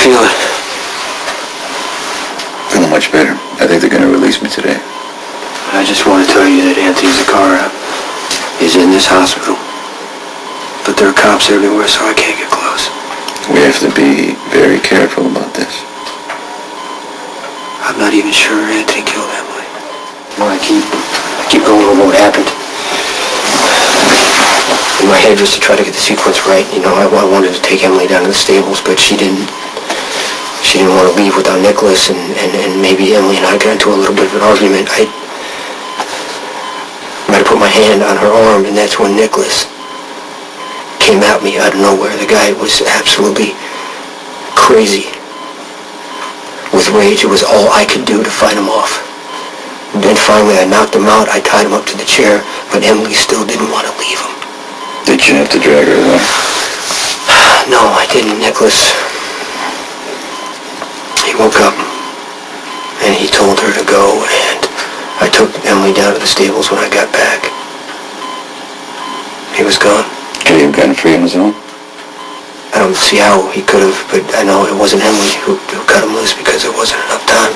feeling? Feeling much better. I think they're going to release me today. I just want to tell you that Anthony Zakara is in this hospital. But there are cops everywhere, so I can't get close. We have to be very careful about this. I'm not even sure Anthony killed Emily. Well, I keep going over what happened. In my head, just to try to get the sequence right, you know, I wanted to take Emily down to the stables, but she didn't want to leave without Nikolas, and maybe Emily and I got into a little bit of an argument. I might have put my hand on her arm, and that's when Nikolas came at me out of nowhere. The guy was absolutely crazy with rage. It was all I could do to fight him off. And then finally I knocked him out. I tied him up to the chair, but Emily still didn't want to leave him. Did you have to drag her away? No, I didn't. Nikolas, he woke up and he told her to go, and I took Emily down to the stables when I got back. He was gone. Could he have gotten free on his own? I don't see how he could have, but I know it wasn't Emily who cut him loose because there wasn't enough time.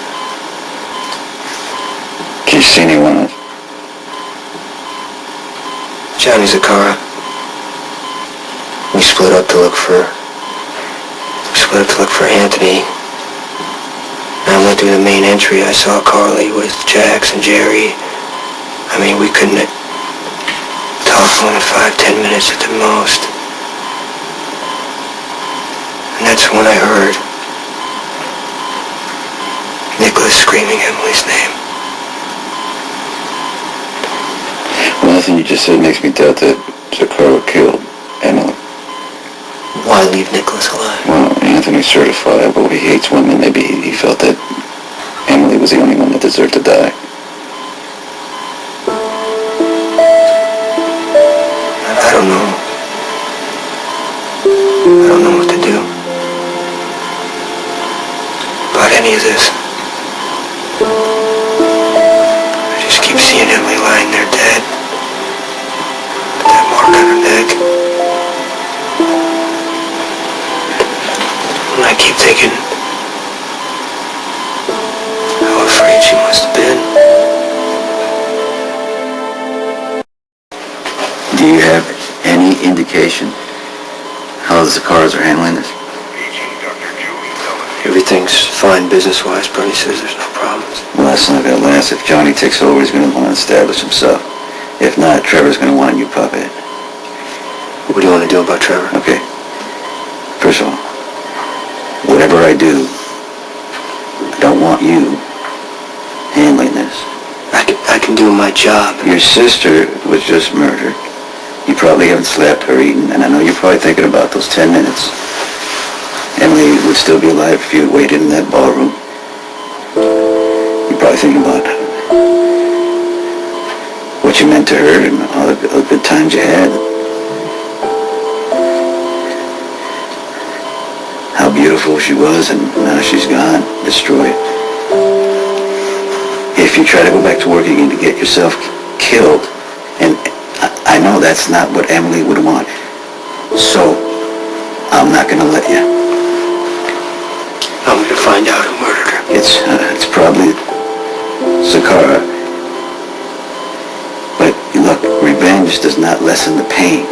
Did you see anyone else? Johnny Zakara. We split up to look for Anthony. And I went through the main entry. I saw Carly with Jax and Jerry. I mean, we couldn't have talked more than 5-10 minutes at the most. And that's when I heard Nikolas screaming Emily's name. Well, nothing you just said makes me doubt that Zakara killed Emily. Why leave Nikolas alive? Well, Anthony's certifiable. He hates women. Maybe he felt that Emily was the only one that deserved to die. I don't know. I don't know what to do about any of this. I just keep seeing Emily lying there dead. With that mark on her neck. And I keep thinking how afraid she must have been. Do you have any indication how the Zakaras are handling this? Everything's fine business-wise. Bernie says there's no problems. Well, that's not going to last. If Johnny takes over, he's going to want to establish himself. If not, Trevor's going to want a new puppet. What do you want to do about Trevor? Okay. First of all, whatever I do, I don't want you handling this. I can do my job. Your sister was just murdered. You probably haven't slept or eaten, and I know you're probably thinking about those 10 minutes. Emily would still be alive if you had waited in that ballroom. You're probably thinking about what you meant to her and all the good times you had. How beautiful she was, and now she's gone, destroyed. If you try to go back to work, you're going to get yourself killed. And I know that's not what Emily would want. So, I'm not going to let you. I'm going to find out who murdered her. It's probably Zakara. But look, revenge does not lessen the pain.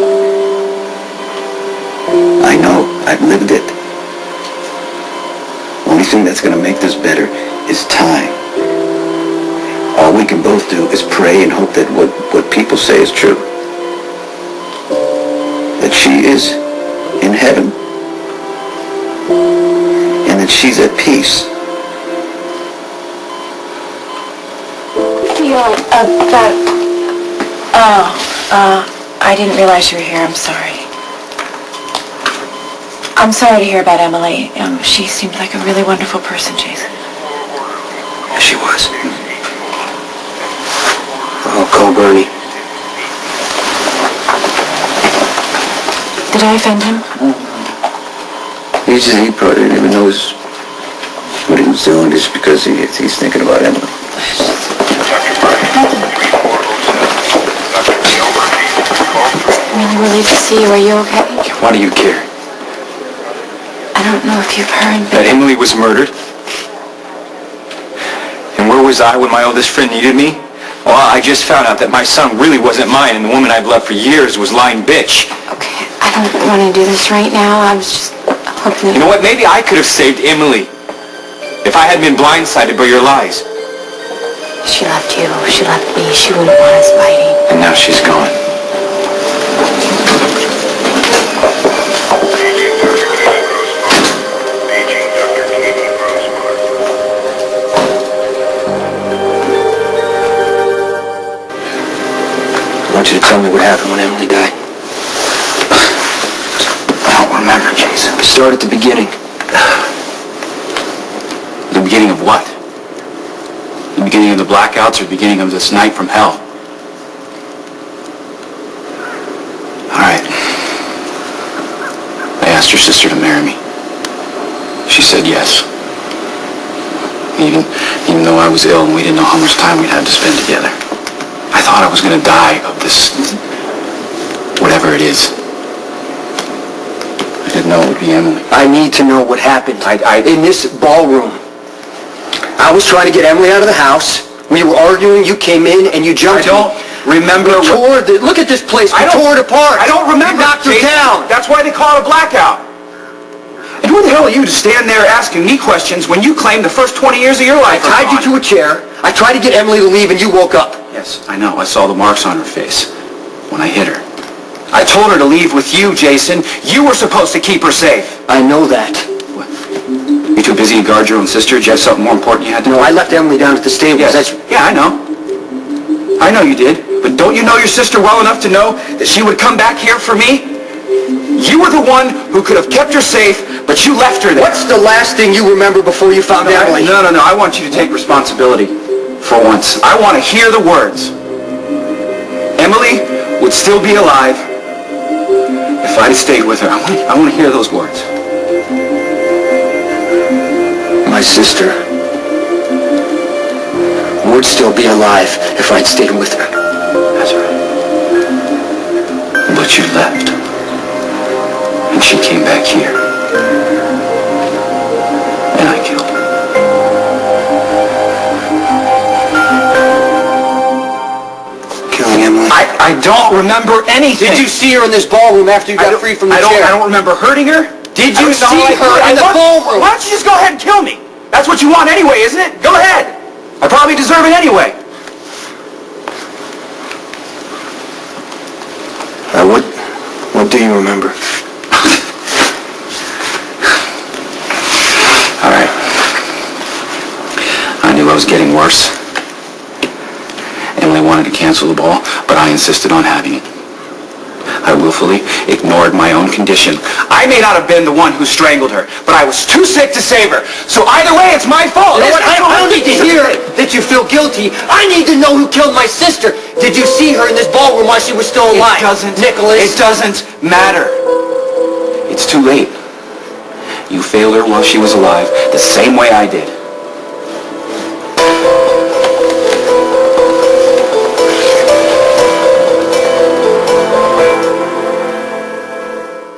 I know, I've lived it. Only thing that's going to make this better is time. All we can both do is pray and hope that what people say is true. That she is in heaven. And that she's at peace. I didn't realize you were here. I'm sorry. I'm sorry to hear about Emily. She seemed like a really wonderful person, Jason. She was. I'll call Bernie. Did I offend him? He probably didn't even know what he was doing just because he's thinking about Emily. I'm really relieved to see you. Are you okay? Why do you care? I don't know if you've heard, but... That Emily was murdered? And where was I when my oldest friend needed me? Well, I just found out that my son really wasn't mine, and the woman I've loved for years was lying bitch. Okay, I don't want to do this right now. I was just hoping... You know what? Maybe I could have saved Emily if I hadn't been blindsided by your lies. She left you. She left me. She wouldn't want us fighting. And now she's gone. I want you to tell me what happened when Emily died. I don't remember, Jason. Start at the beginning. The beginning of what? The beginning of the blackouts or the beginning of this night from hell? All right. I asked your sister to marry me. She said yes. Even though I was ill and we didn't know how much time we'd have to spend together. I thought I was going to die of this, whatever it is. I didn't know it would be Emily. I need to know what happened. In this ballroom. I was trying to get Emily out of the house. We were arguing. You came in and you jumped. I don't remember. Look at this place. We tore it apart. I don't remember. You knocked her Jason. down. That's why they call it a blackout. And who the hell are you to stand there asking me questions when you claim the first 20 years of your life I tied you to a chair. I tried to get Emily to leave and you woke up. Yes, I know. I saw the marks on her face when I hit her. I told her to leave with you, Jason. You were supposed to keep her safe. I know that. What? You too busy to guard your own sister? Did you have something more important you had to do? No, I left Emily down at the stables. Yes. Yeah, I know. I know you did. But don't you know your sister well enough to know that she would come back here for me? You were the one who could have kept her safe, but you left her there. What's the last thing you remember before you found Emily? No. I want you to take responsibility for once. I want to hear the words. Emily would still be alive if I'd stayed with her. I want to hear those words. My sister would still be alive if I'd stayed with her. That's right. But you left. And she came back here. And I killed her. Killing Emily? I don't remember anything. Did you see her in this ballroom after you got free from the chair? I don't remember hurting her. Did you see her in the ballroom? Why don't you just go ahead and kill me? That's what you want anyway, isn't it? Go ahead. I probably deserve it anyway. What do you remember? All right. I knew I was getting worse. Emily wanted to cancel the ball, but I insisted on having it. I willfully ignored my own condition. I may not have been the one who strangled her, but I was too sick to save her. So either way, it's my fault. You know what? I don't need to hear that you feel guilty. I need to know who killed my sister. Did you see her in this ballroom while she was still alive? Nikolas. It doesn't matter. It's too late. You failed her while she was alive, the same way I did.